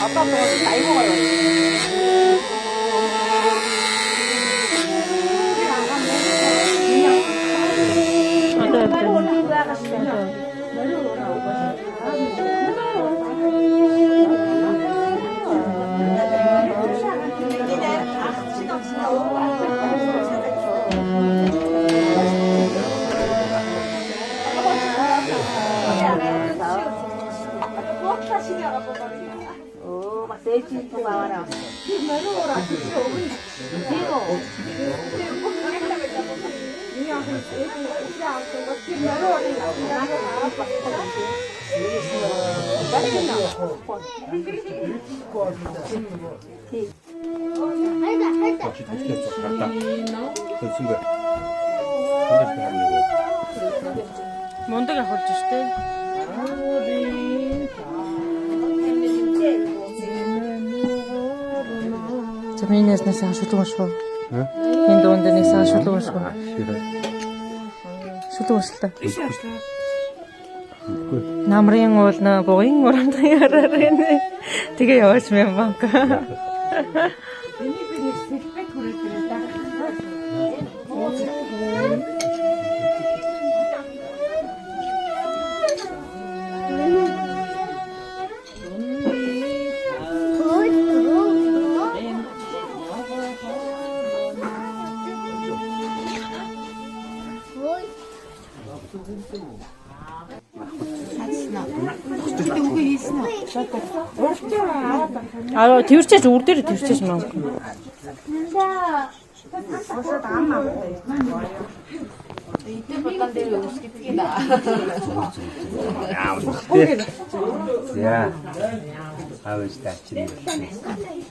아빠 너 나이 먹어요. Safety to our 뭔데가 걸쳤대? Заминээс нэсээ шулуун шүү. Энэ дуунд нэсээ шулуун шүү. Шулуун шүү. Намрын уулна бугын уранд ярарэн. Тэгээ яваач мэм банк. Тэрчээж үр дээр тэрчээж маа. 이때 봤던 데로 음식이 튀기다. 야, 아버지 다치는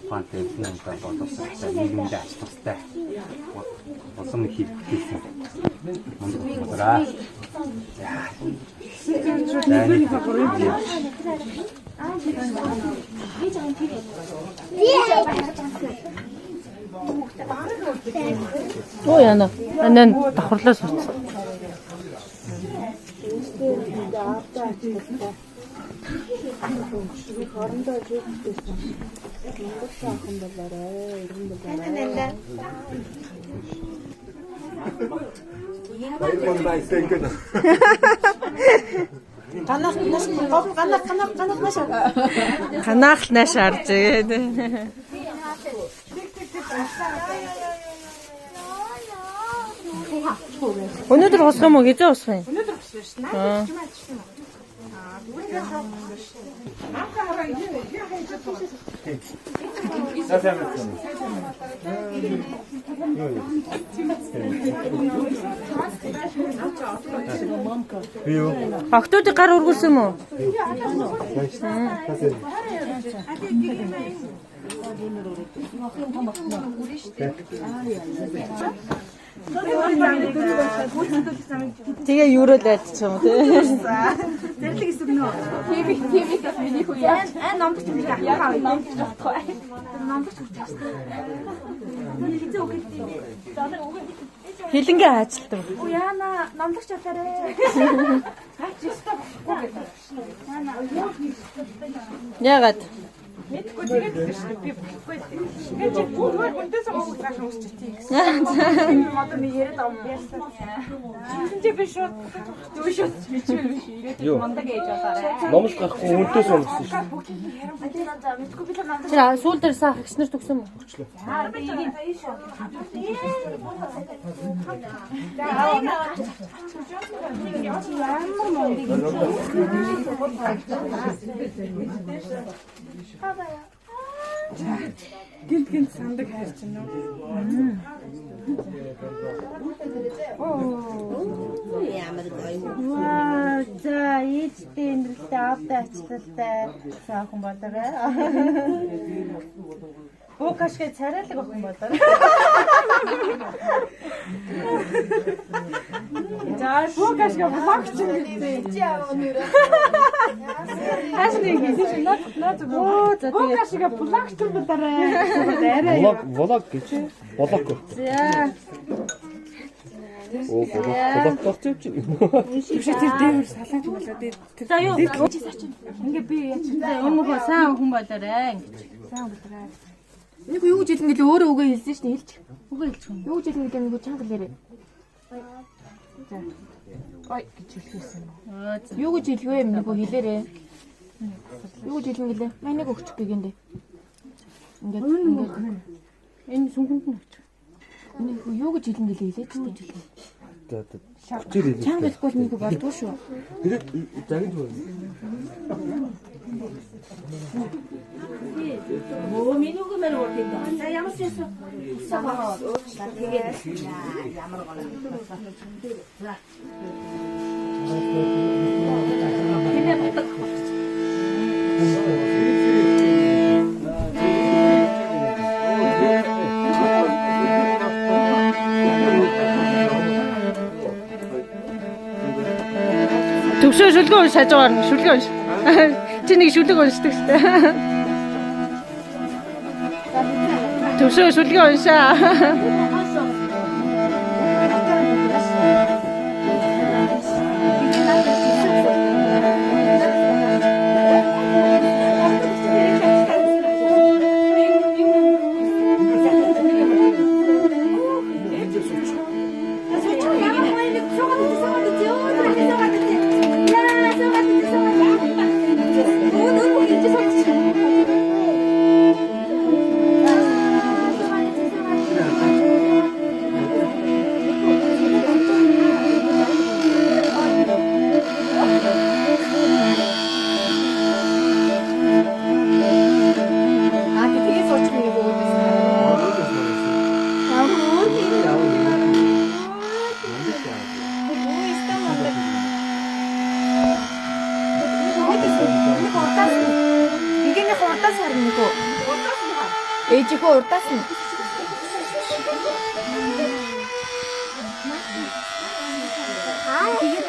판테는 다 벗었다. 이름이 다쳤다. 무슨 힘이겠어? 먼저 보더라. 야, Яна. Анан давхарлаа сурцсан. Ганах нааш арж гээд. Өнөөдөр босох юм уу? Хизээ босох юм? Өнөөдөр босох шнэ. Охтууд гар ургуулсан юм уу? Тэгээ юурал айлцсан юм тий. Зэрлэг эсвэл нөө. TV-ээс миний хүү яа. Номдч юм яа. Номдч болохгүй. Номдч хүчтэй. Нүний хизээ үгэлтэй. Хилэнгээ хаачилдаг. Оо яана номдч яваарэ. Хаач ёстой болохгүй гэдэг. Яагаад? Мэдгүй тэгээд би болохгүй. Тэгээд чи бүгд үнтэйс ууг цааш уусчих тий. Одоо би яриад байгаа юм яасан. Чи би шууд дүүшөөс бичвэл биш. Ирээд мандаг ээж болоорой. номж гарахгүй үнтэйс өнгөсөн шүү. Мэдгүй би намайг Тэр сүүл дээр саах гиснэр төгсөн мө? яар би ийм шүү. Гинт сандаг хайрч байна уу? Ямар гоё. Ваа, за ийдтэй имрэлтэй автай ачталтай саахан болоорой. Букашгээ царайлаг охин болоорой. За букашгээ блогч гэдэг. Чи яа өнөрөө. Хашны гэж наад оо за тэгээ Букашгээ блогч болоорой. Влог гэж. Влог. за Оо голоос явж байна. Биш тэр дээр салаад болоод тэр. За юу? Ингээ би яач. Өмнөхөө сайн хүн болоорой ингэж. Сайн болоо. Энийг юу гэж хэлэн гэлээ өөрөө үгээ хэлсэн шүү дээ хэлчих. Үгүй хэлчих юм. Юу гэж хэлэн гэлээ нэг чанга хэлээрээ. За. Ой гэж хэлсэн юм. Юу гэж хэлвэ юм нэг хэлээрээ. Юу гэж хэлэн гэлээ. Манайг өгчих гэгэндээ. Ингээд Энэ сүнхэнд нь өгч. нэг юу гэж хэлэн гэлээ хэлээч дээ. За хүчээр хэлээ. Чанга хэлэхгүй нэг болдгоо шүү. Тэгээд загиж байна. Оо минийгөө мөр урдын доо. За ямар ч юм. Саваа. Тэгээд ямар гоо. За. Төвшөө шүлгөө уншааж байгаа нь шүлгөө унш. Чи нэг шүлэг уншдаг шүү дээ. Төвшөө шүлгөө уншаа. Ээжийнхөө урдаас нь. Тэгээд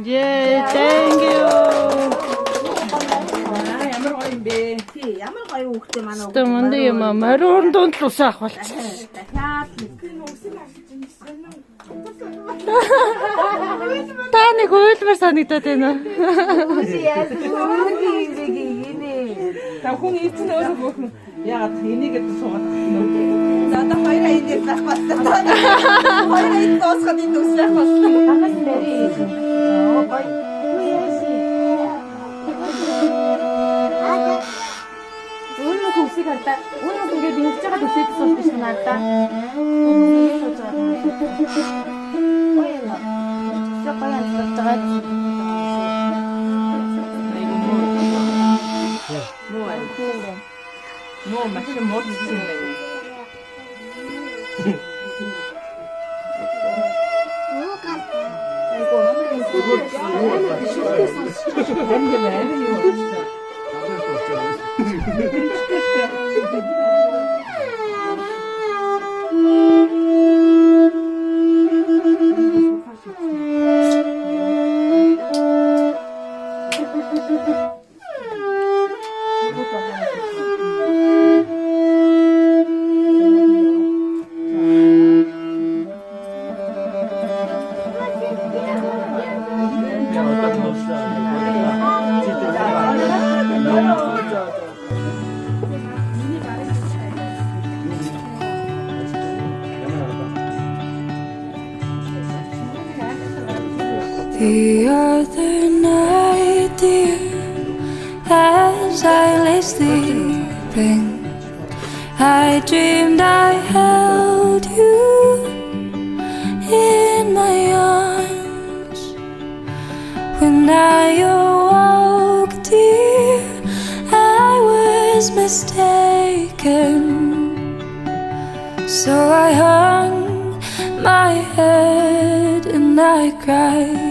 Yeah, thank you. ямар гоё юм бэ? Тий, ямар гоё хүүхдээ манай Тэ манд юм аа. Мариун донд л усаах болчих. Та нэг уйлмар санагдаад байна уу? Та хүн эцэн өөрөө хөөхөн яагаад энийг гэдэг суугаад байна вэ? Одоо хоёроо энийг зарах болсон. Хоёроо энийг дуусгаад энэ үсрэх болсон. Танаас нэрээ. Оо бай. Өөрөөр хөвсийг хардаа. Өөрөөр ингээд ингэж байгаа төсөөд суулж байна надаа. Ой яа. За баян суулж байгаа. Муу. Очень 멋지네. The other night, dear, as I lay sleeping, I dreamed I held you in my arms. When I awoke, dear, I was mistaken. So I hung my head and I cried.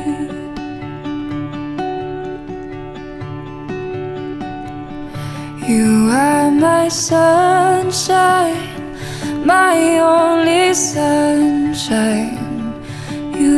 You are my sunshine, my only sunshine.